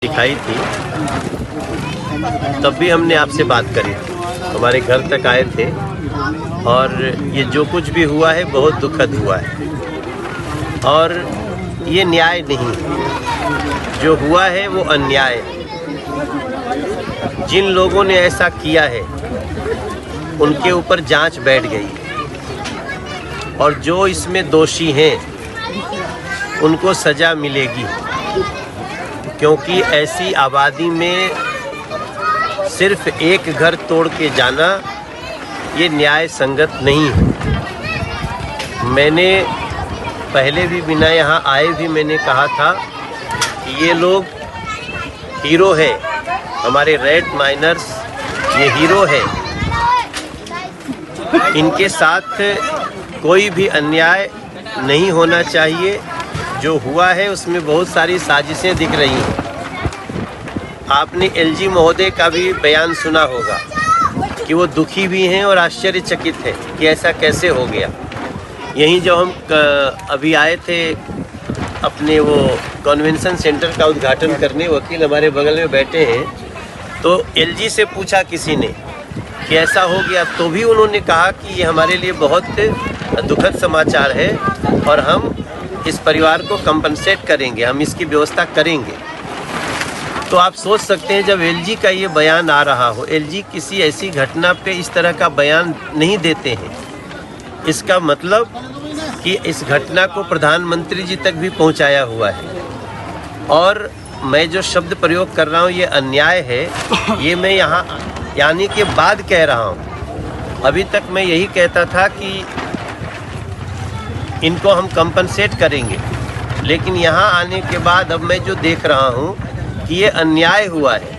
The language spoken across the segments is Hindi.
दिखाई थी, तब भी हमने आपसे बात करी, हमारे घर तक आए थे। और ये जो कुछ भी हुआ है बहुत दुखद हुआ है और ये न्याय नहीं, जो हुआ है वो अन्याय है। जिन लोगों ने ऐसा किया है उनके ऊपर जांच बैठ गई और जो इसमें दोषी हैं उनको सज़ा मिलेगी, क्योंकि ऐसी आबादी में सिर्फ एक घर तोड़ के जाना ये न्याय संगत नहीं है। मैंने पहले भी बिना यहाँ आए भी मैंने कहा था कि ये लोग हीरो है, हमारे रेड माइनर्स ये हीरो है, इनके साथ कोई भी अन्याय नहीं होना चाहिए। जो हुआ है उसमें बहुत सारी साजिशें दिख रही हैं। आपने एलजी महोदय का भी बयान सुना होगा कि वो दुखी भी हैं और आश्चर्यचकित हैं कि ऐसा कैसे हो गया। यहीं जब हम अभी आए थे अपने वो कन्वेंशन सेंटर का उद्घाटन करने, वकील हमारे बगल में बैठे हैं, तो एलजी से पूछा किसी ने कि ऐसा हो गया, तो भी उन्होंने कहा कि ये हमारे लिए बहुत दुखद समाचार है और हम इस परिवार को कंपनसेट करेंगे, हम इसकी व्यवस्था करेंगे। तो आप सोच सकते हैं जब एलजी का ये बयान आ रहा हो, एलजी किसी ऐसी घटना पे इस तरह का बयान नहीं देते हैं, इसका मतलब कि इस घटना को प्रधानमंत्री जी तक भी पहुंचाया हुआ है। और मैं जो शब्द प्रयोग कर रहा हूं ये अन्याय है, ये मैं यहाँ यानी के बाद कह रहा हूँ। अभी तक मैं यही कहता था कि इनको हम कंपनसेट करेंगे, लेकिन यहाँ आने के बाद अब मैं जो देख रहा हूँ कि ये अन्याय हुआ है।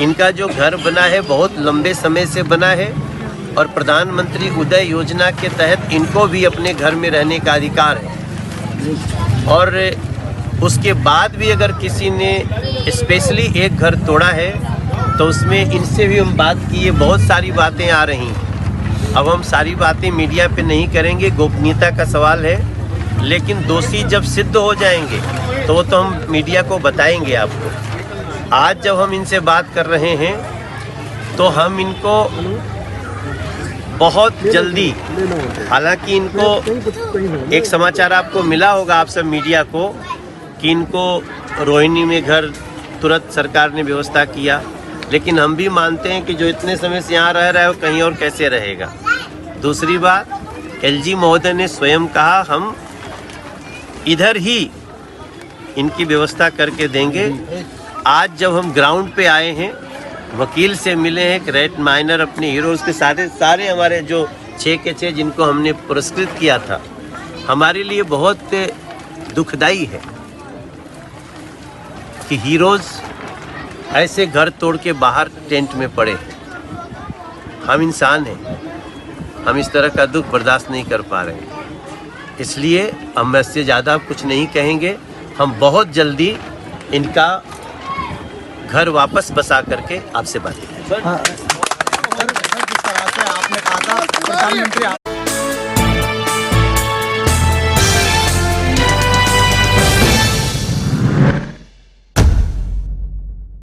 इनका जो घर बना है बहुत लंबे समय से बना है और प्रधानमंत्री उदय योजना के तहत इनको भी अपने घर में रहने का अधिकार है। और उसके बाद भी अगर किसी ने स्पेशली एक घर तोड़ा है तो उसमें इनसे भी हम बात किए, बहुत सारी बातें आ रही हैं। अब हम सारी बातें मीडिया पे नहीं करेंगे, गोपनीयता का सवाल है, लेकिन दोषी जब सिद्ध हो जाएंगे तो वो तो हम मीडिया को बताएंगे आपको। आज जब हम इनसे बात कर रहे हैं तो हम इनको बहुत जल्दी, हालांकि इनको एक समाचार आपको मिला होगा आप सब मीडिया को कि इनको रोहिणी में घर तुरंत सरकार ने व्यवस्था किया, लेकिन हम भी मानते हैं कि जो इतने समय से यहाँ रह रहा है वो कहीं और कैसे रहेगा। दूसरी बात, एलजी महोदय ने स्वयं कहा हम इधर ही इनकी व्यवस्था करके देंगे। आज जब हम ग्राउंड पे आए हैं, वकील से मिले हैं, रेड माइनर अपने हीरोज के सारे हमारे जो 6 के 6 जिनको हमने पुरस्कृत किया था, हमारे लिए बहुत दुखदाई है कि हीरोज ऐसे घर तोड़ के बाहर टेंट में पड़े। हम इंसान हैं, हम इस तरह का दुख बर्दाश्त नहीं कर पा रहे हैं, इसलिए हम इससे ज़्यादा कुछ नहीं कहेंगे। हम बहुत जल्दी इनका घर वापस बसा करके आपसे बात करेंगे। सर, जिस तरह से आपने कहा था प्रधानमंत्री